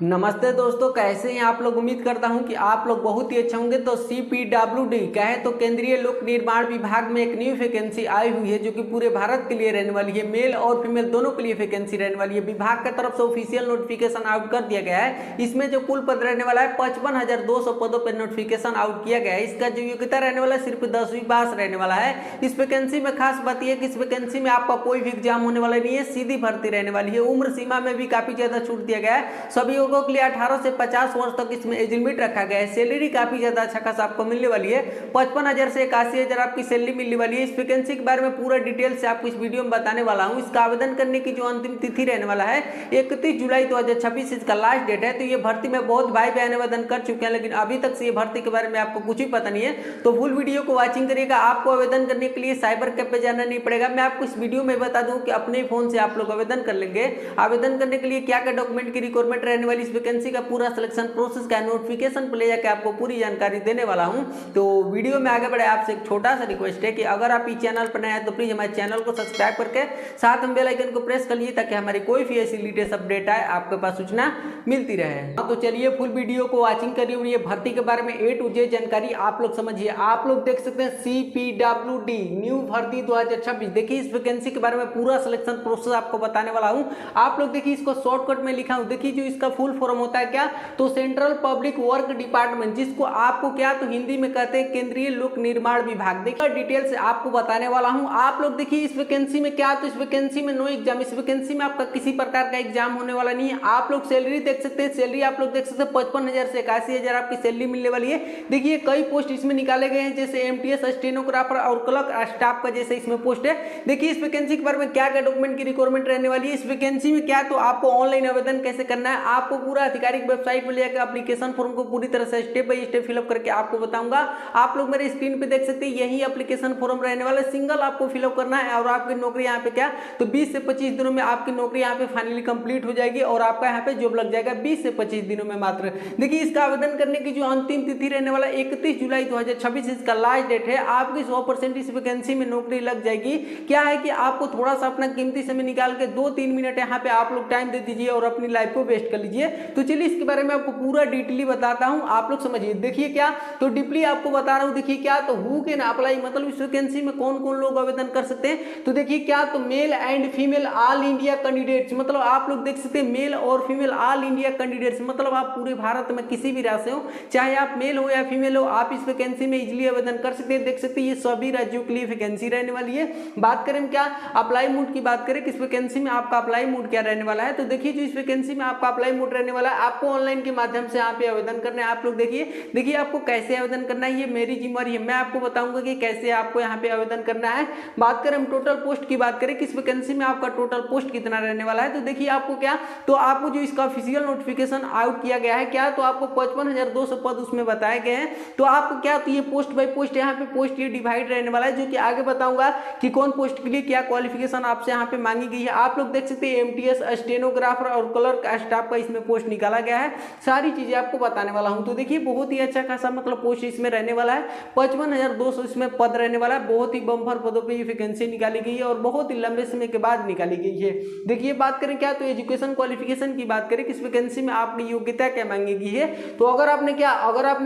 नमस्ते दोस्तों, कैसे हैं आप लोग। उम्मीद करता हूं कि आप लोग बहुत ही अच्छे होंगे। तो CPWD कहे तो केंद्रीय लोक निर्माण विभाग में एक न्यू वैकेंसी आई हुई है जो कि पूरे भारत के लिए रहने वाली है। मेल और फीमेल दोनों के लिए वैकेंसी रहने वाली है। विभाग की तरफ से ऑफिशियल नोटिफिकेशन आउट कर दिया गया है। इसमें जो कुल पद रहने वाला है 55,200 पदों पर नोटिफिकेशन आउट किया गया है। इसका जो योग्यता रहने वाला है सिर्फ 10वीं पास रहने वाला है। इस वैकेंसी में खास बात यह है कि इस वैकेंसी में आपका कोई भी एग्जाम होने वाला नहीं है, सीधी भर्ती रहने वाली है। उम्र सीमा में भी काफी ज्यादा छूट दिया गया है। सभी लोगों के लिए 18 से 50 वर्ष तक इसमें एज लिमिट रखा गया है। सैलरी काफी ज्यादा अच्छा खासा आपको मिलने वाली है। 55,000 से 81,000 आपकी सैलरी मिलने वाली है। इस वैकेंसी के बारे में पूरा डिटेल से आपको इस वीडियो में बताने वाला हूं। इसका आवेदन करने की जो अंतिम तिथि रहने वाला है 31 जुलाई 2026 इसका लास्ट डेट है। तो ये भर्ती में बहुत भाई बहन आवेदन कर चुके हैं, लेकिन अभी तक से ये भर्ती के बारे में आपको कुछ भी पता नहीं है। तो फुल वीडियो को वॉचिंग करिएगा। आपको आवेदन करने के लिए साइबर कैफ पे जाना नहीं पड़ेगा। मैं आपको इस वीडियो में बता दूं कि अपने फोन से आप लोग आवेदन कर लेंगे। आवेदन करने के लिए क्या क्या डॉक्यूमेंट की रिक्वायरमेंट रहने वाली, इस वैकेंसी का पूरा सिलेक्शन प्रोसेस का नोटिफिकेशन पे ले जाकर आपको पूरी जानकारी देने वाला हूं। तो वीडियो में आगे बढ़े आपसे एक छोटा सा रिक्वेस्ट है कि अगर आप इस चैनल पर नए हैं तो प्लीज हमारे चैनल को सब्सक्राइब करके साथ में बेल आइकन को प्रेस कर लीजिए ताकि हमारी कोई भी ऐसी लेटेस्ट अपडेट आए आपके पास सूचना मिलती रहे। तो चलिए फुल वीडियो को वॉचिंग करिए और ये भर्ती के बारे में A to Z जानकारी आप लोग समझिए। आप लोग देख सकते हैं CPWD न्यू भर्ती 2026। देखिए इस वैकेंसी के बारे में पूरा सिलेक्शन प्रोसेस आपको बताने वाला हूं। आप लोग देखिए इसको शॉर्टकट में लिखा हूं। देखिए जो इसका फुल फॉर्म होता है क्या, तो सेंट्रल पब्लिक वर्क डिपार्टमेंट, जिसको आपको क्या तो हिंदी में कहते हैं केंद्रीय लोक निर्माण विभाग। देखिए डिटेल से आपको बताने वाला हूं। आप लोग देखिए इस वैकेंसी में क्या, तो इस वैकेंसी में नो एग्जाम, इस वैकेंसी में आपका किसी प्रकार का एग्जाम होने वाला नहीं है। आप लोग सैलरी देख सकते हैं। सैलरी आप लोग देख सकते हैं 55,000 से 81,000 आपकी सैलरी मिलने वाली है। देखिए कई पोस्ट इसमें निकाले गए हैं, जैसे MTS स्टेनोग्राफर और क्लर्क स्टाफ का जैसे इसमें पोस्ट है। देखिए इस वैकेंसी के बारे में क्या क्या डॉक्यूमेंट की रिक्वायरमेंट रहने वाली है। इस वैकेंसी में क्या, तो आपको ऑनलाइन आवेदन कैसे करना है, आपको पूरा आधिकारिक वेबसाइट पर लेकर एप्लीकेशन फॉर्म को पूरी तरह से स्टेप बाय स्टेप फिलअप करके आपको बताऊंगा। आप लोग मेरे स्क्रीन पे देख सकते हैं, यही एप्लीकेशन फॉर्म रहने वाला है। सिंगल आपको फिलअप करना है और आपकी नौकरी यहाँ पे क्या, तो 20 से 25 दिनों में आपकी नौकरी यहाँ पे फाइनली कंप्लीट हो जाएगी और आपका यहाँ पे जॉब लग जाएगा 20 से 25 दिनों में मात्र। देखिए इसका आवेदन करने की जो अंतिम तिथि रहने वाला 31 जुलाई 2026 इसका लास्ट डेट है। आपकी 100% इस वैकेंसी में नौकरी लग जाएगी। क्या है कि आपको थोड़ा सा अपना कीमती समय निकाल के 2-3 मिनट यहाँ पे आप लोग टाइम दे दीजिए और अपनी लाइफ को वेस्ट कर लीजिए। तो चलिए इसके बारे में आपको पूरा डिटेली बताता हूं, आप लोग समझिए। देखिए क्या, तो डीपली आपको बता रहा हूं। देखिए क्या, तो हु कैन अप्लाई, मतलब इस वैकेंसी में कौन कौन लोग आवेदन कर सकते हैं। तो देखिए क्या, तो male and female all India candidates, मतलब आप लोग देख सकते हैं मेल और फीमेल ऑल इंडिया कैंडिडेट्स, मतलब आप पूरे भारत में किसी भी राज्य से हो, चाहे आप मेल हो या फीमेल हो, आप इस वैकेंसी में इजिली आवेदन कर सकते हैं। देख सकते हैं ये सभी राज्यों के लिए वैकेंसी रहने वाली है। बात करें क्या, अप्लाई मोड की बात करें, किस वैकेंसी में आपका अप्लाई मोड क्या रहने वाला है। तो देखिए जो इस वैकेंसी में आपका अप्लाई मोड रहने वाला है, आपको ऑनलाइन के माध्यम से यहाँ पे आवेदन करना है। आप लोग देखिए आपको कैसे आवेदन करना है, ये मेरी जिम्मेदारी है। मैं आपको बताऊंगा कि कैसे आपको यहाँ पे आवेदन करना है। बात करें हम टोटल पोस्ट की बात करें, किस वैकेंसी में आपका टोटल पोस्ट कितना रहने वाला है। तो देखिए आपको क्या, तो आपको जो इसका ऑफिशियल नोटिफिकेशन आउट किया गया है क्या, तो आपको 55,200 पद उसमें बताए गए हैं। तो आपको क्या, तो ये पोस्ट बाय पोस्ट यहाँ पे पोस्ट ये डिवाइड रहने वाला है, जो कि आगे बताऊंगा कि कौन पोस्ट के लिए क्या क्वालिफिकेशन आपसे यहाँ पे मांगी गई है। आप लोग देख सकते हैं MTS स्टेनोग्राफर और क्लर्क स्टाफ का इसमें पोस्ट निकाला गया है। सारी चीजें आपको बताने वाला हूं। तो देखिए बहुत ही अच्छा खासा मतलब पोस्ट इसमें रहने वाला है। 55,200 इसमें पद रहने वाला है। बहुत ही बम्पर पदों पे ये वैकेंसी निकाली गई है और बहुत ही लंबे समय के बाद निकाली गई है। देखिए बात करें क्या, तो एजुकेशन क्वालिफिकेशन की बात करें, किस वैकेंसी में आपकी योग्यता क्या मांगी गई है। तो अगर आपने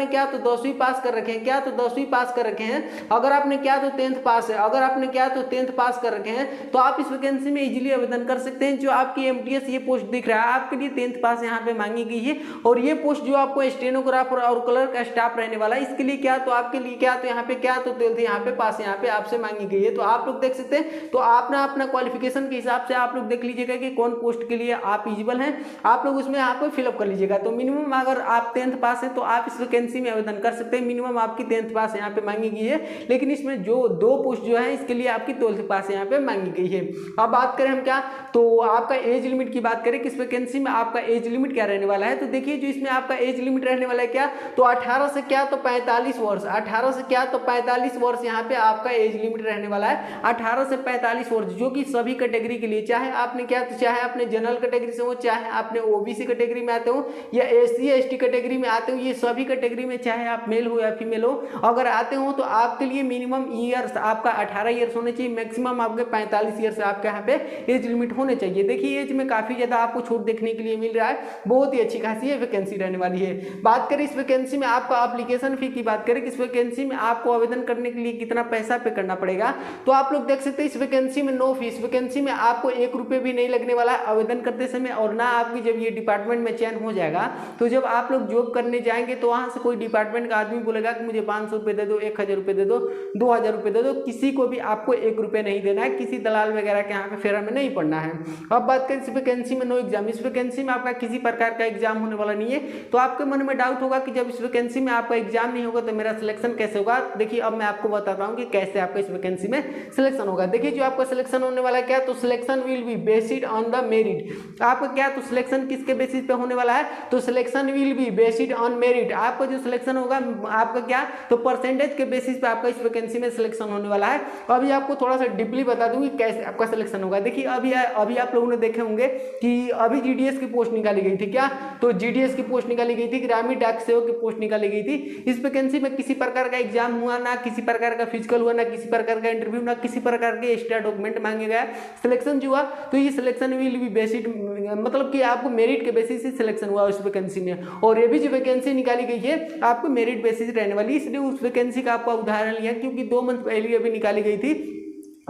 क्या तो 10वीं पास कर रखे हैं, क्या तो 10वीं पास कर रखे हैं। अगर आपने क्या तो 10th पास है, अगर आपने क्या तो 10th पास कर रखे हैं, तो आप इस वैकेंसी में इजीली आवेदन कर सकते हैं। जो आपकी MTS ये पोस्ट दिख रहा है आपके लिए 10th पास यहाँ पे मांगी गई है। और ये पोस्ट जो आपको स्टेनोग्राफर और क्लर्क स्टाफ रहने वाला है, इसके लिए क्या, तो आपके लिए क्या, तो यहाँ पे क्या, तो 12th यहाँ पे पास यहाँ पे आपसे मांगी गई है। तो आप लोग देख सकते हैं, तो आपने अपना क्वालिफिकेशन के हिसाब से आप लोग देख लीजिएगा कि कौन पोस्ट के लिए आप एलिजिबल हैं। आप लोग उसमें यहाँ पे फिलअप कर लीजिएगा। तो मिनिमम अगर आप 10th पास है तो आप इस वैकेंसी में आवेदन कर सकते हैं। मिनिमम आपकी 10th पास यहाँ पे मांगी गई है, लेकिन इसमें जो 2 पोस्ट जो है इसके लिए आपकी 12th पास यहाँ पे मांगी गई है। अब बात करें हम क्या, तो आपका एज लिमिट की बात करें, किस वैकेंसी में आपका एज लिमिट क्या रहने वाला है। तो देखिए जो इसमें आपका एज लिमिट रहने वाला है क्या, तो 18 से क्या तो 45 वर्ष, 18 से क्या तो 45 वर्ष यहाँ पे आपका एज लिमिट रहने वाला है। 18 से 45 वर्ष, जो कि सभी कैटेगरी के लिए, चाहे आपने क्या, तो चाहे आपने जनरल कैटेगरी से हो, चाहे आपने OBC कैटेगरी में आते हो या SC ST कैटेगरी में आते हो, ये सभी कैटेगरी में चाहे आप मेल हो या फीमेल हो, अगर आते हो तो आपके लिए मिनिमम ईयर्स आपका 18 ईयर्स होने चाहिए। मैक्सिमम आपके 45 ईयर्स आपके यहाँ पे एज लिमिट होने चाहिए। देखिए एज में काफी ज्यादा आपको छूट देखने के लिए मिल रहा है। बहुत ही अच्छी खासी ये वैकेंसी रहने वाली है। बात करें इस वैकेंसी में आपका एप्लीकेशन फी की बात करें कि इस वैकेंसी में आपको आवेदन करने के लिए कितना पैसा पे करना पड़ेगा, तो आप लोग देख सकते हैं इस वैकेंसी में नो फीस, वैकेंसी में आपको 1 रुपये भी नहीं लगने वाला है आवेदन करते समय। और ना आपकी जब ये डिपार्टमेंट में चयन हो जाएगा तो जब आप लोग जॉब करने जाएंगे तो वहां से कोई डिपार्टमेंट का आदमी बोलेगा कि मुझे 500 रुपये दे दो, 1000 रुपये दे दो, 2000 रुपये दे दो, किसी को भी आपको 1 रुपये नहीं देना है, किसी दलाल वगैरह के यहाँ पे फेरा में नहीं पड़ना है। अब बात करें इस वैकेंसी में नो एग्जाम, इस वैकेंसी में आपका किसी प्रकार का एग्जाम होने वाला नहीं है। तो आपके मन में डाउट होगा कि जब इस वैकेंसी में आपका एग्जाम नहीं होगा तो मेरा सिलेक्शन कैसे होगा। देखिए अब मैं आपको बताता हूँ कि कैसे आपका इस वैकेंसी में सिलेक्शन होगा। देखिए जो आपका सिलेक्शन होने वाला है क्या, तो selection will be based on the merit. आपका क्या, तो सिलेक्शन किसके बेसिस पे होने वाला है, तो selection will be based on merit. आपका जो सिलेक्शन होगा आपका क्या, तो परसेंटेज के बेसिस पे आपका इस वैकेंसी में सिलेक्शन होने वाला है। अभी आपको थोड़ा सा डीपली बता दूं कि कैसे आपका सिलेक्शन होगा। देखिए अभी आप लोगों ने देखे होंगे कि अभी जीडीएस की पोस्ट निकाली गई थी क्या, तो जीडीएस की पोस्ट निकाली गई थी, ग्रामीण डाक सेवक की पोस्ट निकाली गई थी। इस वैकेंसी में किसी प्रकार का एग्जाम हुआ ना, किसी प्रकार का फिजिकल हुआ ना, किसी प्रकार का इंटरव्यू ना, किसी प्रकार के एक्स्ट्रा डॉक्यूमेंट मांगे गए। सिलेक्शन जो हुआ तो ये सिलेक्शन विल बी बेसिड, मतलब कि आपको मेरिट के बेसिस से सिलेक्शन हुआ उस वैकेंसी में। और ये भी जो वैकेंसी निकाली गई है आपको मेरिट बेसिस रहने वाली, इसलिए उस वैकेंसी का आपका उदाहरण लिया क्योंकि 2 मंथ पहले अभी निकाली गई थी,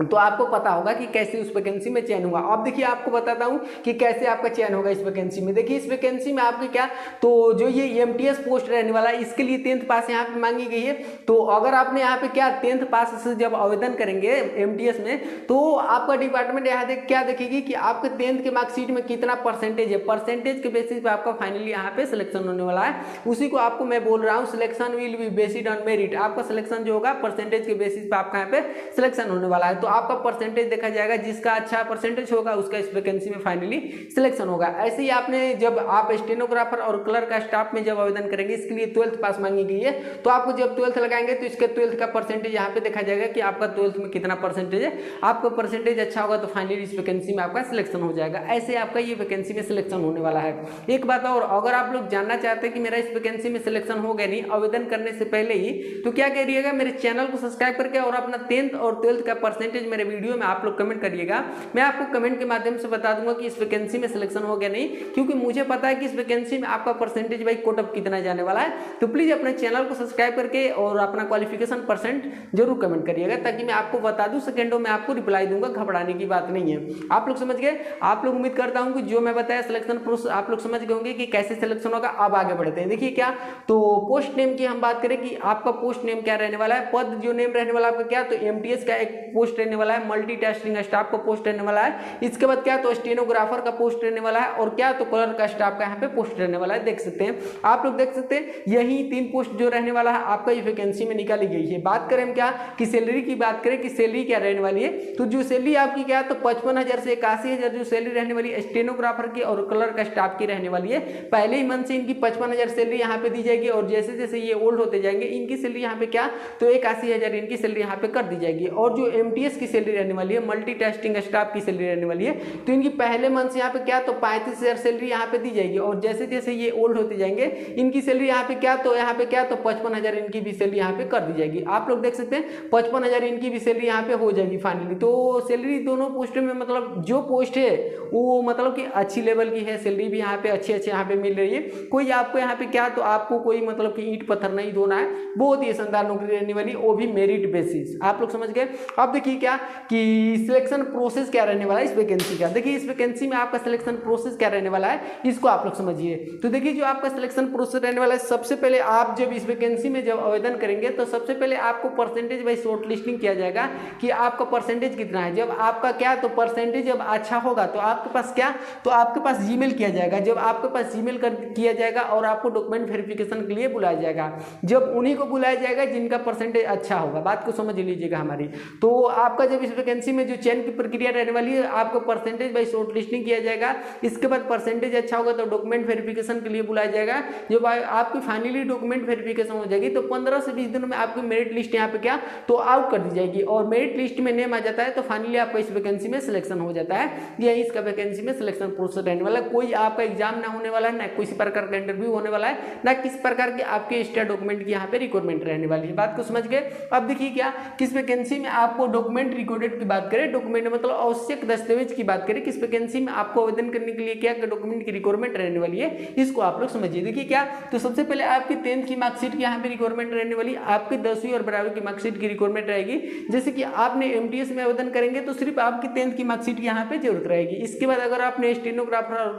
तो आपको पता होगा कि कैसे उस वैकेंसी में चयन हुआ। अब देखिए आपको बताता हूं कि कैसे आपका चयन होगा इस वैकेंसी में। देखिए इस वैकेंसी में आपके क्या, तो जो ये एमटीएस पोस्ट रहने वाला है इसके लिए 10th पास यहाँ पे मांगी गई है। तो अगर आपने यहाँ पे क्या 10th पास से जब आवेदन करेंगे एमटीएस में तो आपका डिपार्टमेंट यहाँ क्या देखेगी कि आपके 10th के मार्कशीट में कितना परसेंटेज है, परसेंटेज के बेसिस पे आपका फाइनली यहाँ पे सिलेक्शन होने वाला है। उसी को आपको मैं बोल रहा हूँ selection will be based on merit. आपका सिलेक्शन जो होगा परसेंटेज के बेसिस पे आपका यहाँ पे सिलेक्शन होने वाला है। तो आपका परसेंटेज देखा जाएगा, जिसका अच्छा परसेंटेज होगा उसका इस वैकेंसी में फाइनली सिलेक्शन होगा। ऐसे ही आपने जब आप स्टेनोग्राफर और क्लर्क का स्टाफ में जब आवेदन करेंगे इसके लिए 12th पास मांगी गई है। तो आपको जब 12th लगाएंगे तो इसके 12th का परसेंटेज यहाँ पे देखा जाएगा कि आपका 12th में कितना परसेंटेज है। आपका परसेंटेज अच्छा होगा तो फाइनली इस वैकेंसी में आपका सिलेक्शन हो जाएगा। ऐसे आपका ये वैकेंसी में सिलेक्शन होने वाला है। एक बात और, अगर आप लोग जानना चाहते हैं कि मेरा इस वैकेंसी में सिलेक्शन हो गया नहीं आवेदन करने से पहले ही, तो क्या करिएगा, मेरे चैनल को सब्सक्राइब करके और अपना 10th और 12th का परसेंटेज मेरे वीडियो में आप लोग कमेंट करिएगा। मैं आपको कमेंट के माध्यम से बता दूंगा कि इस वैकेंसी में सिलेक्शन हो गया नहीं, क्योंकि मुझे पता है कि इस वैकेंसी में आपका परसेंटेज भाई कोट ऑफ कितना जाने वाला है। तो प्लीज अपने चैनल को सब्सक्राइब करके और अपना क्वालिफिकेशन परसेंट जरूर कमेंट करिएगा ताकि मैं आपको बता दूं, सेकंडों में आपको रिप्लाई दूंगा, घबराने की बात नहीं है। आप लोग समझ गए। आप लोग उम्मीद करता हूं कि जो मैं बताया सिलेक्शन प्रोसेस आप लोग समझ गए होंगे कि कैसे सिलेक्शन होगा। अब आगे बढ़ते हैं। देखिए क्या, तो पोस्ट नेम की हम बात करें कि आपका पोस्ट नेम क्या रहने वाला है, पद जो नेम रहने वाला आपका क्या, तो एमटीएस का एक पोस्ट रहने वाला है, मल्टीटास्किंग स्टाफ का पोस्ट रहने वाला है। इसके बाद क्या, तो स्टेनोग्राफर का पोस्ट रहने वाला है, और क्या, तो क्लर्क का स्टाफ का यहाँ पे पोस्ट रहने वाला है। देख सकते हैं आप लोग, देख सकते हैं यही 3 पोस्ट जो रहने वाला है आपका ये वैकेंसी में निकाली गई है। बात करें हम क्या कि सैलरी की बात करें कि सैलरी क्या रहने वाली है, तो जो सैलरी आपकी क्या, तो 55,000 से 81,000 जो सैलरी रहने वाली है स्टेनोग्राफर की और क्लर्क का स्टाफ की रहने वाली है। पहले ही मंथ से इनकी 55,000 सैलरी यहाँ पे दी जाएगी, और जैसे जैसे ये ओल्ड होते जाएंगे इनकी सैलरी यहाँ पे क्या, तो 81,000 इनकी सैलरी यहाँ पे कर दी जाएगी। और जो एमटीएस की सैलरी रहने वाली है, मल्टीटास्किंग स्टाफ की सैलरी रहने वाली है, तो इनकी पहले मंथ से यहाँ पे क्या, तो 35,000 सैलरी यहाँ पे दी जाएगी, और जैसे जैसे ये ओल्ड होते जाएंगे इनकी सैलरी यहाँ पे क्या, तो यहाँ पे क्या, तो 55,000 इनकी भी सैलरी यहाँ पे कर दी जाएगी। आप लोग देख सकते हैं 55,000 इनकी भी सैलरी यहाँ पे हो जाएगी फाइनली। तो सैलरी दोनों पोस्टों में, मतलब जो पोस्ट है वो मतलब कि अच्छी लेवल की है, सैलरी भी यहाँ पे अच्छे यहाँ पे मिल रही है। कोई आपको यहाँ पे क्या, तो आपको कोई मतलब कि ईंट पत्थर नहीं धोना है, बहुत ही शानदार नौकरी रहने वाली, वो भी मेरिट बेसिस। आप लोग समझ गए। अब देखिए क्या कि सिलेक्शन प्रोसेस क्या रहने वाला है इस वैकेंसी का। देखिए इस वैकेंसी में आपका सिलेक्शन प्रोसेस क्या रहने वाला है इसको आप लोग समझिए। तो देखिए जो आपका सिलेक्शन प्रोसेस रहने वाला है, सबसे पहले आप जब इस वैकेंसी में जब आवेदन करेंगे तो सबसे पहले आपको परसेंटेज वाइज शॉर्ट लिस्टिंग किया जाएगा कि आपका परसेंटेज कितना है। जब आपका क्या, तो परसेंटेज जब अच्छा होगा तो आपके पास क्या, तो आपके पास जीमेल किया जाएगा। जब आपके पास जीमेल किया जाएगा और आपको डॉक्यूमेंट वेरिफिकेशन के लिए बुलाया जाएगा, जब उन्हीं को बुलाया जाएगा जिनका परसेंटेज अच्छा होगा। बात को समझ लीजिएगा हमारी। तो आपका जब इस वैकेंसी में जो चयन की प्रक्रिया रहने वाली है, आपको परसेंटेज बाई शॉर्ट लिस्टिंग किया जाएगा। इसके बाद परसेंटेज अच्छा होगा तो डॉक्यूमेंट वेरिफिकेशन के लिए बुलाया जाएगा। जब आपकी फाइनली डॉक्यूमेंट वेरिफिकेशन हो जाएगी तो 15 से 20 दिनों में आपकी मेरिट लिस्ट यहाँ पे क्या, तो आउट कर दी जाएगी, और मेरिट लिस्ट में नेम आ जाता है तो फाइनली आपका इस वैकेंसी में सिलेक्शन हो जाता है। यही इसका वैकेंसी में सिलेक्शन प्रोसेस रहने वाला है। कोई आपका एग्जाम ना होने वाला है, ना किसी प्रकार का इंटरव्यू होने वाला है, ना किस प्रकार के आपके एक्स्ट्रा डॉक्यूमेंट की यहाँ पे रिक्वायरमेंट रहने वाली है। बात को समझ गए। अब देखिए क्या, किस वैकेंसी में आपको डॉक्यूमेंट डॉक्यूमेंट रिकॉर्डेड की बात करें, डॉक्यूमेंट मतलब आवश्यक दस्तावेज की बात करें, किस वैकेंसी में आपको आवेदन करने के लिए क्या डॉक्यूमेंट की रिक्वायरमेंट रहने वाली है, इसको आप लोग समझिए। देखिए क्या, तो सबसे पहले आपकी 10th की मार्कशीट की यहाँ पे रिक्वायरमेंट रहने वाली, आपकी 10वीं और 12वीं की मार्कशीट की रिक्वायरमेंट रहेगी। जैसे कि आपने एमटीएस में आवेदन करेंगे तो सिर्फ आपकी 10th की मार्कशीट की यहाँ पे जरूरत रहेगी। इसके बाद अगर आपने स्टेनोग्राफर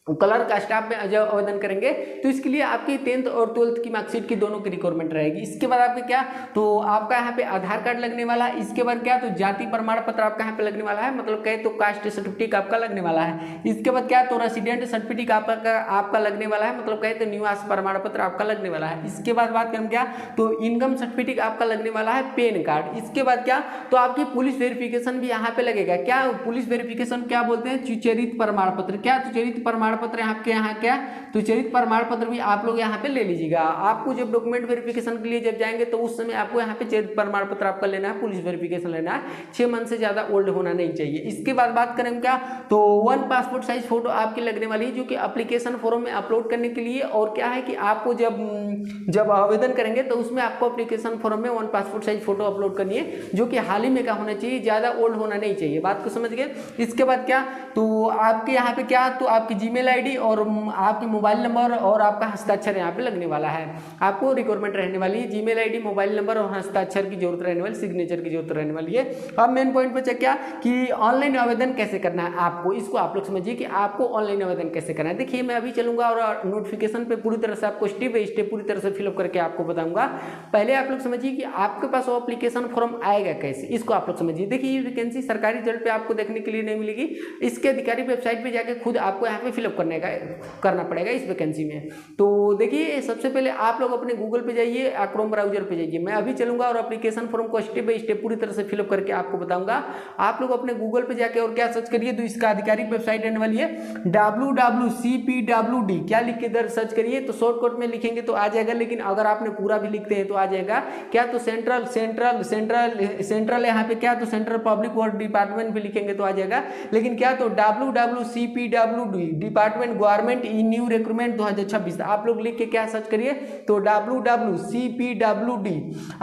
कलर का स्टाफ में जब आवेदन करेंगे तो इसके लिए आपकी 10th और 12th की मार्कशीट की दोनों की रिक्वायरमेंट रहेगी। इसके बाद आपके क्या, तो आपका यहाँ पे आधार कार्ड लगने वाला है। इसके बाद क्या, तो जाति प्रमाण पत्र आपका यहाँ पे लगने वाला है, मतलब कहे तो कास्ट सर्टिफिकेट आपका लगने वाला है। इसके बाद क्या, तो रेसिडेंट सर्टिफिकेट आपका लगने वाला है, मतलब कहे तो निवास प्रमाण पत्र आपका लगने वाला है। इसके बाद बात करें क्या, तो इनकम सर्टिफिकेट आपका लगने वाला है, पैन कार्ड। इसके बाद क्या, तो आपकी पुलिस वेरिफिकेशन भी यहाँ पे लगेगा। क्या पुलिस वेरिफिकेशन क्या बोलते हैं, सुचरित प्रमाण पत्र। क्या सुचरित प्रमाण पत्र आपके यहाँ क्या, तो चरित्र प्रमाण पत्र भी आप लोग यहाँ पे ले लीजिएगा। आपको जब डॉक्यूमेंट वेरिफिकेशन के लिए जब जाएंगे तो उस समय आपको यहाँ पे चरित्र प्रमाण पत्र आपका लेना है, पुलिस वेरिफिकेशन लेना है, 6 मंथ से ज्यादा ओल्ड होना नहीं चाहिए। इसके बाद बात करें क्या, तो 1 पासपोर्ट साइज फोटो आपकी लगने वाली है, जो कि एप्लीकेशन फॉर्म में अपलोड करने के लिए। और क्या है कि आपको जब आवेदन करेंगे तो उसमें आपको एप्लीकेशन फॉर्म में 1 पासपोर्ट साइज फोटो अपलोड करनी है, जो कि हाल ही में का होना चाहिए, ज्यादा ओल्ड होना नहीं चाहिए। बात को समझ गए। इसके बाद क्या, तो आपके यहाँ पे क्या, तो आपकी जीमेल आईडी और आपके मोबाइल नंबर और आपका हस्ताक्षर यहाँ पे लगने वाला है। आपको रिक्वायरमेंट रहने वाली है, जीमेल आईडी, मोबाइल नंबर और हस्ताक्षर की जरूरत रहने वाली, सिग्नेचर की जरूरत रहने वाली है। अब मेन पॉइंट पे क्या कि ऑनलाइन आवेदन कैसे करना है आपको, इसको आप लोग समझिए कि आपको ऑनलाइन आवेदन कैसे करना है। देखिए मैं अभी चलूंगा और नोटिफिकेशन पे पूरी तरह से आपको स्टेप बाय स्टेप पूरी तरह से फिलअप करके आपको बताऊंगा। पहले आप लोग समझिए कि आपके पास वो एप्लीकेशन फॉर्म आएगा कैसे, इसको आप लोग समझिए। देखिए ये वैकेंसी सरकारी रिजल्ट पे आपको देखने के लिए नहीं मिलेगी, इसके आधिकारिक वेबसाइट पे जाके खुद आपको यहाँ पे फिलअप करना पड़ेगा इस वैकेंसी में। तो देखिए सबसे पहले आप लोग अपने गूगल पे जाइए, क्रोम ब्राउजर पे जाइए। मैं अभी चलूंगा और एप्लीकेशन फॉर्म को स्टेप बाय स्टेप पूरी तरह से फिलअप करके आपको बताऊंगा। आप लोग अपने गूगल पे जाके और क्या सर्च करिए, तो इसका आधिकारिक वेबसाइट रहने वाली है www.cpwd, क्या लिख के इधर सर्च करिए, तो शॉर्टकट में लिखेंगे तो आ जाएगा, लेकिन अगर आपने पूरा भी लिखते हैं तो आ जाएगा। क्या, तो सेंट्रल यहाँ पे क्या, तो सेंट्रल पब्लिक वर्क डिपार्टमेंट भी लिखेंगे तो आ जाएगा, लेकिन क्या, तो www.cpwd department government in new recruitment 2026 आप लोग लिख के क्या सर्च करिए, तो www.cpwd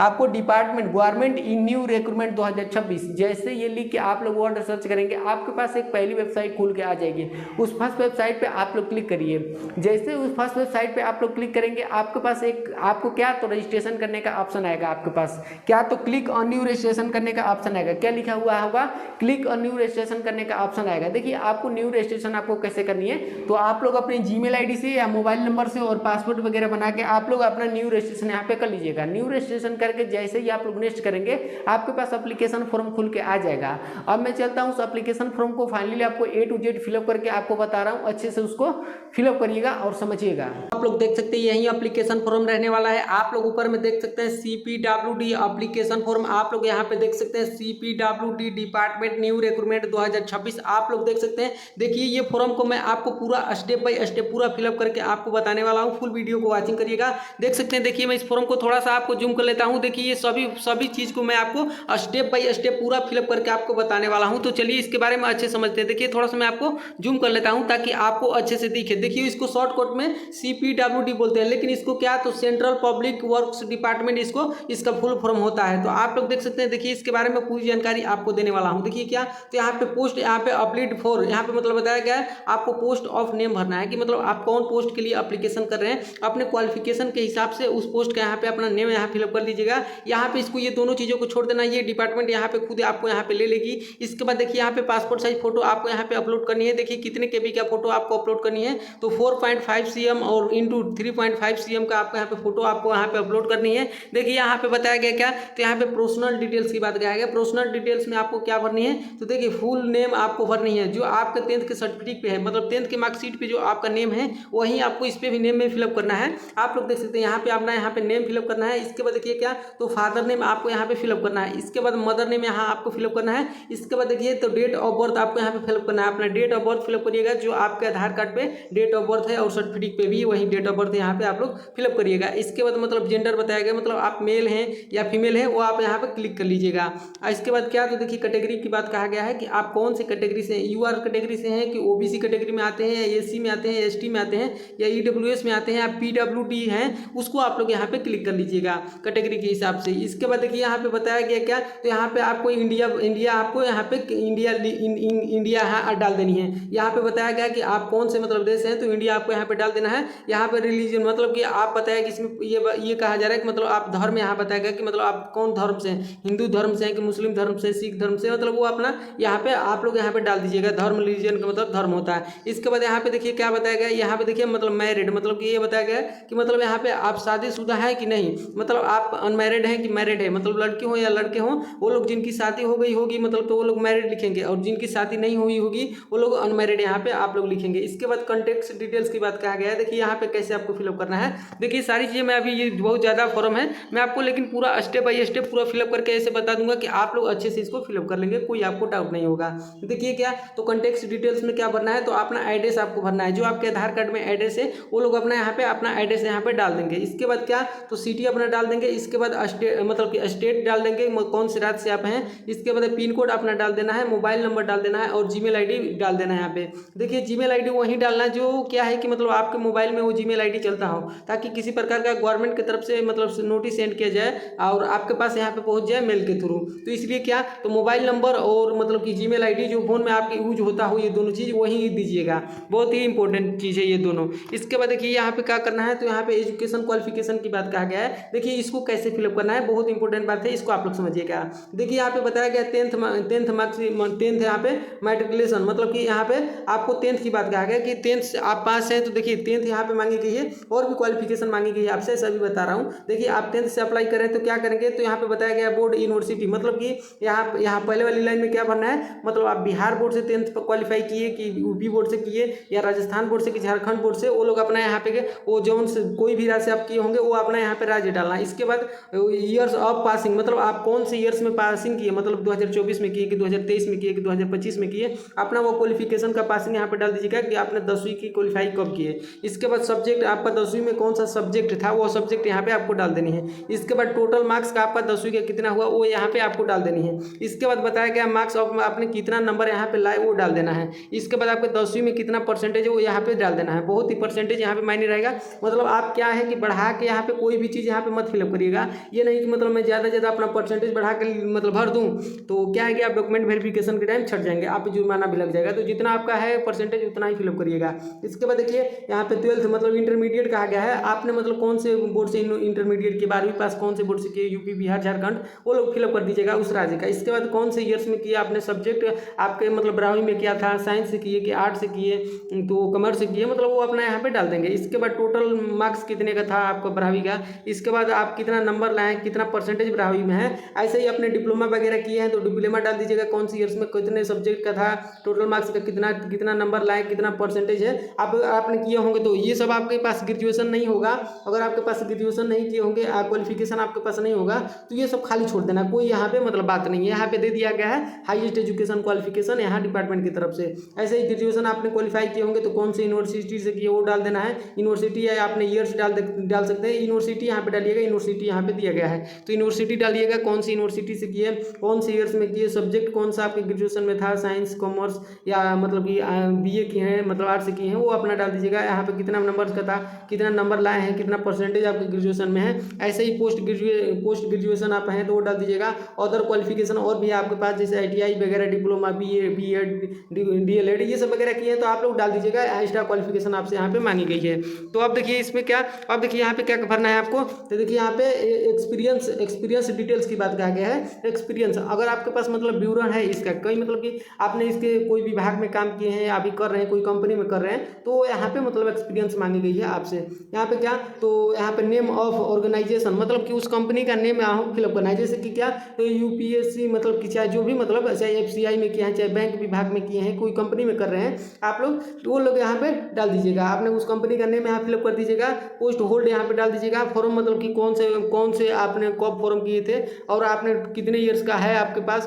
आपको department government in new recruitment 2026 जैसे ये लिख के आप लोग वर्ड सर्च करेंगे, आपके पास एक पहली वेबसाइट खुल के आ जाएगी। उस फर्स्ट वेबसाइट पे आप लोग क्लिक करिए। जैसे उस फर्स्ट वेबसाइट पे आप लोग क्लिक करेंगे, आपके पास आपको क्या, तो रजिस्ट्रेशन करने का ऑप्शन आएगा आपके पास। क्या, तो क्लिक ऑन न्यू रजिस्ट्रेशन करने का ऑप्शन आएगा। क्या लिखा हुआ होगा, क्लिक ऑन न्यू रजिस्ट्रेशन करने का ऑप्शन आएगा। देखिए आपको न्यू रजिस्ट्रेशन आपको कैसे करनी है, तो आप लोग अपने जीमेल आईडी से या मोबाइल नंबर से और पासवर्ड वगैरह बना के आप लोग अपना न्यू रजिस्ट्रेशन यहाँ पे कर लीजिएगा। न्यू रजिस्ट्रेशन करके जैसे ही आप लोग नेक्स्ट करेंगे, आपके पास एप्लीकेशन फॉर्म खुल के आ जाएगा। अब मैं चलता हूँ उस एप्लीकेशन फॉर्म को फाइनली आपको A to Z फिलअप करके आपको बता रहा हूँ, अच्छे से उसको फिलअप करिएगा और समझिएगा। आप लोग देख सकते हैं यही एप्लीकेशन फॉर्म रहने वाला है। आप लोग ऊपर में देख सकते हैं CPWD एप्लीकेशन फॉर्म, आप लोग यहाँ पे देख सकते हैं CPWD डिपार्टमेंट न्यू रिक्रूटमेंट 2026 आप लोग देख सकते हैं। देखिए ये फॉर्म को मैं आपको पूरा स्टेप बाय स्टेप पूरा फिलअप करके आपको बताने वाला हूँ, फुल वीडियो को वॉचिंग करिएगा। देख सकते हैं, देखिए मैं इस फॉर्म को थोड़ा सा आपको जूम कर लेता हूँ। देखिए ये सभी चीज को मैं आपको स्टेप बाय स्टेप पूरा फिलअप करके आपको बताने वाला हूँ। तो चलिए इसके बारे में अच्छे समझते हैं। देखिए थोड़ा सा मैं आपको जूम कर लेता हूँ ताकि आपको अच्छे से दिखे। देखिए इसको शॉर्टकट में CPWD बोलते हैं, लेकिन इसको क्या, तो सेंट्रल पब्लिक वर्क्स डिपार्टमेंट इसका फुल फॉर्म होता है। तो आप लोग देख सकते हैं, देखिए इसके बारे में पूरी जानकारी आपको देने वाला हूँ। देखिए क्या, तो यहाँ पे पोस्ट, यहाँ पे अपलीड फॉर, यहाँ पे मतलब बताया गया है आपको पोस्ट ऑफ नेम भरना है कि मतलब आप कौन पोस्ट के लिए एप्लीकेशन कर रहे हैं, अपने क्वालिफिकेशन के हिसाब से उस पोस्ट का यहाँ पे अपना नेम यहाँ फिलअप कर लीजिएगा। यहाँ पे इसको ये दोनों चीजों को छोड़ देना, ये डिपार्टमेंट यहाँ पे खुद आपको यहाँ पे ले लेगी। इसके बाद देखिए यहाँ पे पासपोर्ट साइज फोटो आपको यहाँ पे अपलोड करनी है। देखिए कितने केबी का फोटो आपको अपलोड करनी है, तो 4.5 cm और इंटू 3.5 cm का आपको यहाँ पे फोटो आपको यहाँ पे अपलोड करनी है। देखिए यहाँ पे बताया गया क्या, तो यहाँ पे पर्सनल डिटेल्स की बात किया गया। पर्सनल डिटेल्स में आपको क्या भरनी है, तो देखिए फुल नेम आपको भरनी है, जो आपके 10th के सर्टिफिकेट पे है, मतलब 10th के मार्कशीट पे जो आपका नेम है वही आपको इस पे भी नेम में फिलअप करना है। आप लोग देख सकते हैं यहाँ पे अपना यहाँ पे नेम फिलअप करना है। इसके बाद देखिए क्या, तो फादर नेम आपको यहाँ पे फिलअप करना है। इसके बाद मदर नेम यहाँ आपको फिलअप करना है। इसके बाद देखिए तो डेट ऑफ बर्थ आपको यहाँ पे फिलअप करना है। अपना डेट ऑफ बर्थ फिलअप करिएगा, जो आपके आधार कार्ड पे डेट ऑफ बर्थ है और सर्टिफिकेट पे भी वही डेट ऑफ बर्थ यहाँ पे आप लोग फिलअप करिएगा। इसके बाद मतलब जेंडर बताया गया, मतलब आप मेल हैं या फीमेल है वो आप यहाँ पे क्लिक कर लीजिएगा। इसके बाद क्या, तो देखिए कैटेगरी की बात कहा गया है कि आप कौन सी कैटेगरी से, UR कैटेगरी से हैं कि OBC कैटेगरी में आते आते हैं या एससी में आते हैं या एसटी में आते हैं या ईडब्ल्यूएस में आते हैं या पीडब्ल्यूडी हैं, उसको आप लोग यहाँ पे क्लिक कर लीजिएगा कैटेगरी के हिसाब से। इसके बाद देखिए यहाँ पे बताया गया क्या, तो यहाँ पे आपको इंडिया आपको यहाँ पे इंडिया यहाँ डाल देनी है। यहाँ पे बताया गया कि आप कौन से मतलब देश हैं, तो इंडिया आपको यहाँ पे डाल देना है। यहाँ पे रिलीजन मतलब कि आप बताया कि इसमें ये कहा जा रहा है कि मतलब आप धर्म यहाँ बताया गया कि मतलब आप कौन धर्म से हैं, हिंदू धर्म से हैं कि मुस्लिम धर्म से, सिख धर्म से, मतलब वो अपना यहाँ पे आप लोग यहाँ पे डाल दीजिएगा। धर्म रिलीजन का मतलब धर्म होता है। इसके बाद यहाँ पे देखिए क्या बताया गया, यहाँ पे देखिए मतलब मैरिड, मतलब कि ये बताया गया कि मतलब यहाँ पे आप शादीशुदा है कि नहीं, मतलब आप अनमैरिड हैं कि मैरिड है, मतलब लड़की हो या लड़के हों, वो लोग जिनकी शादी हो गई होगी मतलब तो वो लोग मैरिड लिखेंगे, और जिनकी शादी नहीं हुई होगी वो लोग अनमैरिड यहाँ पे आप लोग लिखेंगे। इसके बाद कॉन्टेक्ट डिटेल्स की बात कहा गया है। देखिए यहाँ पे कैसे आपको फिलअप करना है। देखिए सारी चीज़ें मैं अभी, ये बहुत ज़्यादा फॉर्म है, मैं आपको लेकिन पूरा स्टेप बाय स्टेप पूरा फिलअप करके ऐसे बता दूंगा कि आप लोग अच्छे से इसको फिलअप कर लेंगे, कोई आपको डाउट नहीं होगा। देखिए क्या, तो कॉन्टेक्ट डिटेल्स में क्या भरना है, तो अपना एड्रेस आपको भरना है, जो आपके आधार कार्ड में एड्रेस है वो लोग अपना यहाँ पे अपना एड्रेस यहाँ पे डाल देंगे। इसके बाद क्या, तो सिटी अपना डाल देंगे। इसके बाद मतलब कि स्टेट डाल देंगे, कौन से राज्य से आप हैं। इसके बाद पिन कोड अपना डाल देना है, मोबाइल नंबर डाल देना है और जीमेल आईडी डाल देना है। यहाँ पे देखिए जीमेल आईडी वही डालना जो क्या है कि मतलब आपके मोबाइल में वो जीमेल आईडी चलता हो, ताकि किसी प्रकार का गवर्नमेंट की तरफ से मतलब नोटिस सेंड किया जाए और आपके पास यहाँ पे पहुँच जाए मेल के थ्रू। तो इसलिए क्या, तो मोबाइल नंबर और मतलब कि जीमेल आईडी जो फोन में आपके यूज होता हो, ये दोनों चीज़ वही दीजिएगा, बहुत ही इंपॉर्टेंट चीज़ है ये दोनों। इसके बाद देखिए यहाँ पे क्या करना है, तो यहाँ पे एजुकेशन क्वालिफिकेशन की बात कहा गया है। देखिए इसको कैसे फिलअप करना है, बहुत इंपॉर्टेंट बात है, इसको आप लोग समझिएगा। देखिए यहाँ पे बताया गया 10th मार्क्स, 10th यहाँ पे मैट्रिकुलेशन, मतलब कि यहाँ पे आपको 10th की बात कहा गया कि 10th से आप पास हैं, तो देखिए 10th यहाँ पे मांगी गई है, और भी क्वालिफिकेशन मांगी गई है आपसे, सभी बता रहा हूँ। देखिए आप 10th से अप्लाई करें तो क्या करेंगे, तो यहाँ पे बताया गया बोर्ड यूनिवर्सिटी, मतलब कि यहाँ पहले वाली लाइन में क्या भरना है, मतलब आप बिहार बोर्ड से 10th क्वालिफाई किए कि यूपी बोर्ड से किए या राजस्थान बोर्ड से कि झारखंड बोर्ड से, वो लोग अपना यहाँ पे वो जोन से कोई भी राज्य से आप किए होंगे वो अपना यहाँ पे राज्य डालना है। इसके बाद ईयर्स ऑफ पासिंग, मतलब आप कौन से ईयर्स में पासिंग किए, मतलब 2024 में किए कि 2023 में किए कि 2025 में किए, अपना वो क्वालिफिकेशन का पासिंग यहाँ पे डाल दीजिएगा कि आपने 10वीं की क्वालिफाई कब किए। इसके बाद सब्जेक्ट आपका 10वीं में कौन सा सब्जेक्ट था, वो सब्जेक्ट यहाँ पे आपको डाल देनी है। इसके बाद टोटल मार्क्स का आपका 10वीं का कितना हुआ वो यहाँ पे आपको डाल देनी है। इसके बाद बताया गया मार्क्स ऑफ आपने कितना नंबर यहाँ पे लाए वो डाल देना है। इसके बाद आपके 10वीं में कितना परसेंटेज है वो यहाँ पे डाल देना है। बहुत ही परसेंटेज यहाँ पे मायने रहेगा, मतलब आप क्या है कि बढ़ा के यहाँ पे कोई भी चीज़ यहाँ पे मत फिलअप करिएगा। ये नहीं कि मतलब मैं ज़्यादा अपना परसेंटेज बढ़ा के मतलब भर दूँ, तो क्या है कि आप डॉक्यूमेंट वेरिफिकेशन के टाइम छट जाएंगे, आप जुर्माना भी लग जाएगा। तो जितना आपका है परसेंटेज उतना ही फिलअप करिएगा। इसके बाद देखिए यहाँ पे 12th मतलब इंटरमीडिएट कहा गया है, आपने मतलब कौन से बोर्ड से इंटरमीडिएट की 12वीं पास कौन से बोर्ड से किए, यूपी बिहार झारखंड, वो लोग फिलअप कर दीजिएगा उस राज्य का। इसके बाद कौन से ईयर्स में किया आपने सब्जेक्ट, आपके मतलब 12वीं में किया था, साइंस से किए कि आर्ट से किए तो कॉमर्स से किए, मतलब वो अपना यहाँ पे डाल देंगे। इसके बाद टोटल मार्क्स कितने का था आपका 12वीं का, इसके बाद आप कितना नंबर लाए, कितना परसेंटेज 12वीं में है। ऐसे ही अपने डिप्लोमा वगैरह किए हैं तो डिप्लोमा डाल दीजिएगा, कौन सी ईयर्स में कितने सब्जेक्ट का था, टोटल मार्क्स का कितना नंबर लाए, कितना परसेंटेज है आपने किए होंगे। तो ये सब आपके पास ग्रेजुएशन नहीं होगा, अगर आपके पास ग्रेजुएशन नहीं किए होंगे, क्वालिफिकेशन आपके पास नहीं होगा, तो ये सब खाली छोड़ देना, कोई यहाँ पे मतलब बात नहीं है। यहाँ पे दे दिया गया है हाईएस्ट एजुकेशन क्वालिफिकेशन यहाँ डिपार्टमेंट की तरफ से। ऐसे ही ग्रेजुएशन आपने क्वालिफाई किए होंगे तो कौन सी यूनिवर्सिटी से किए वो डाल देना है। यूनिवर्सिटी है आपने ईयर्स डाल सकते हैं, यूनिवर्सिटी यहाँ पे डालिएगा, यूनिवर्सिटी यहाँ पे दिया गया है तो यूनिवर्सिटी डालिएगा, कौन सी यूनिवर्सिटी से किए, कौन से ईयर्स में किए, सब्जेक्ट कौन सा आपके ग्रेजुएशन में था, साइंस कॉमर्स या मतलब कि बीए किए हैं मतलब आर्ट्स किए हैं, वो अपना डाल दीजिएगा। यहाँ पे कितना नंबर का था, कितना नंबर लाए हैं, कितना परसेंटेज आपके ग्रेजुएशन में है। ऐसे ही पोस्ट ग्रेजुएशन आप हैं तो वो डाल दीजिएगा। अदर क्वालिफिकेशन और भी आपके पास जैसे ITI वगैरह, डिप्लोमा, BA, B.Ed, DLED ये सब वगैरह किए हैं तो आप लोग डाल दीजिएगा। एक्स्ट्रा क्वालिफिकेशन आपसे यहाँ पे मांगी गई है। तो अब देखिए इसमें क्या, अब देखिए यहाँ पे क्या भरना है आपको, तो देखिए यहाँ पे एक्सपीरियंस डिटेल्स की बात कहा गया है। एक्सपीरियंस अगर आपके पास मतलब विवरण है इसका, कई मतलब कि आपने इसके कोई विभाग में काम किए हैं, अभी कर रहे हैं, कोई कंपनी में कर रहे हैं, तो यहाँ पे मतलब एक्सपीरियंस मांगी गई है आपसे। यहाँ पे क्या, तो यहाँ पे नेम ऑफ ऑर्गेनाइजेशन, मतलब कि उस कंपनी का नेम यहाँ फिलअप करना है। जैसे कि क्या, तो UPSC मतलब कि चाहे जो भी मतलब चाहे FCI में किया है, चाहे बैंक विभाग में किए हैं, कोई कंपनी में कर रहे हैं आप लोग, तो वो लोग यहाँ पे डाल दीजिएगा। आपने उस कंपनी का नेम यहाँ फिलअप कर दीजिएगा। पोस्ट होल्ड यहाँ पे डाल दीजिएगा। फॉर्म मतलब कि कौन से आपने कब फॉर्म किए थे और आपने कितने ईयर्स का है आपके पास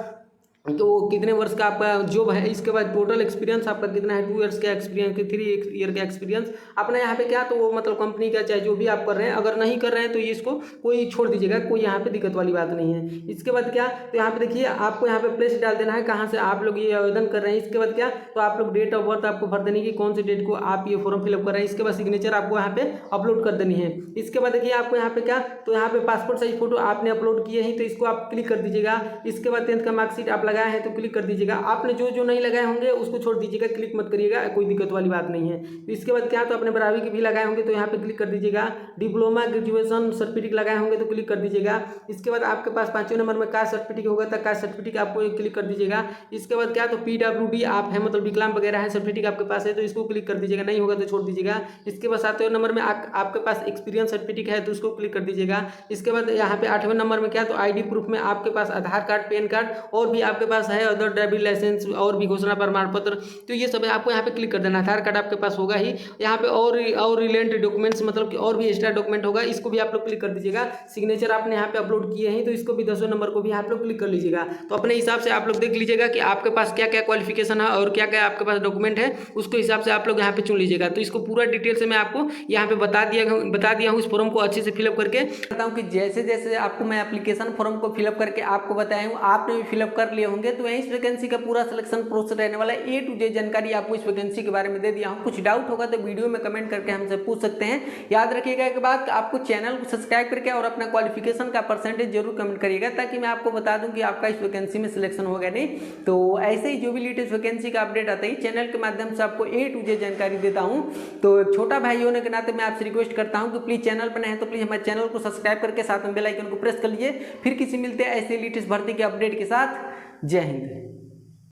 तो कितने वर्ष का आपका जॉब है, इसके बाद टोटल एक्सपीरियंस आपका कितना है, 2 ईयर्स का एक्सपीरियंस कि 3 ईयर का एक्सपीरियंस अपना यहाँ पे क्या, तो वो मतलब कंपनी का चाहे जो भी आप कर रहे हैं, अगर नहीं कर रहे हैं तो ये इसको कोई छोड़ दीजिएगा, कोई यहाँ पे दिक्कत वाली बात नहीं है। इसके बाद क्या, तो यहाँ पे देखिए आपको यहाँ पे प्लेस डाल देना है कहाँ से आप लोग ये आवेदन कर रहे हैं। इसके बाद क्या, तो आप लोग डेट ऑफ बर्थ आपको भर देनी है कि कौन सी डेट को आप ये फॉर्म फिलअप कर रहे हैं। इसके बाद सिग्नेचर आपको यहाँ पे अपलोड कर देनी है। इसके बाद देखिए आपको यहाँ पे क्या, तो यहाँ पे पासपोर्ट साइज फोटो आपने अपलोड किए हैं तो इसको आप क्लिक कर दीजिएगा। इसके बाद 10th का मार्कशीट आप लगाए हैं तो क्लिक कर दीजिएगा। आपने जो जो नहीं लगाए होंगे उसको छोड़ दीजिएगा, क्लिक मत करिएगा, कोई दिक्कत वाली बात नहीं है। इसके बाद क्या, तो अपने 12वीं की भी लगाए होंगे तो यहाँ पे क्लिक कर दीजिएगा। डिप्लोमा ग्रेजुएशन सर्टिफिकेट लगाए होंगे तो क्लिक कर दीजिएगा। इसके बाद आपके पास 5वें नंबर में कास्ट सर्टिफिकेट होगा तो कास्ट सर्टिफिकेट आपको क्लिक कर दीजिएगा। इसके बाद क्या, तो PWD आप है मतलब विकलांग वगैरह है सर्टिफिकेट आपके पास है तो इसको क्लिक कर दीजिएगा, नहीं होगा तो छोड़ दीजिएगा। इसके बाद 7वें नंबर में आपके पास एक्सपीरियंस सर्टिफिकेट है तो उसको क्लिक कर दीजिएगा। इसके बाद यहाँ पे 8वें नंबर में क्या, तो ID प्रूफ में आपके पास आधार कार्ड, पैन कार्ड और भी आपके पास है अदर ड्राइविंग लाइसेंस और भी घोषणा प्रमाण पत्र, तो ये सब आपको यहाँ पे क्लिक कर देना। आधार कार्ड आपके पास होगा ही, यहाँ पे और रिलेटेड डॉक्यूमेंट्स मतलब कि और भी एक्स्ट्रा डॉक्यूमेंट होगा, इसको भी आप लोग क्लिक कर दीजिएगा। सिग्नेचर आपने यहाँ पे अपलोड किए हैं तो इसको भी 10वें नंबर को भी आप लोग क्लिक कर लीजिएगा। तो अपने हिसाब से आप लोग देख लीजिएगा कि आपके पास क्या क्या क्वालिफिकेशन है और क्या क्या आपके पास डॉक्यूमेंट है, उसके हिसाब से आप लोग यहाँ पे चुन लीजिएगा। तो इसको पूरा डिटेल से मैं आपको यहाँ पे बता दिया हूँ। इस फॉर्म को अच्छे से फिलअप करके बताऊँ कि जैसे जैसे आपको मैं एप्लीकेशन फॉर्म को फिलअप करके आपको बताया हूँ, आपने भी फिलअप कर लिए होंगे। तो इस वैकेंसी का पूरा सिलेक्शन प्रोसेस रहने वाला है, A to Z जानकारी आपको इस वैकेंसी के बारे में दे दिया हूँ। कुछ डाउट होगा तो वीडियो में कमेंट करके हमसे पूछ सकते हैं। याद रखिएगा एक बात, आपको चैनल को सब्सक्राइब करके और अपना क्वालिफिकेशन का परसेंटेज जरूर कमेंट करिएगा ताकि मैं आपको बता दूं कि आपका इस वैकेंसी में सिलेक्शन होगा नहीं। तो ऐसे ही जो भी लेटेस्ट वैकेंसी का अपडेट आता है चैनल के माध्यम से आपको A to Z जानकारी देता हूँ। तो एक छोटा भाई होने के नाते मैं आपसे रिक्वेस्ट करता हूँ कि प्लीज चैनल पर नए हैं तो प्लीज हमारे चैनल को सब्सक्राइब करके साथ में बेल आइकन को प्रेस कर लीजिए। फिर किसी मिलते हैं ऐसे लेटेस्ट भर्ती के अपडेट के साथ। जय हिंद।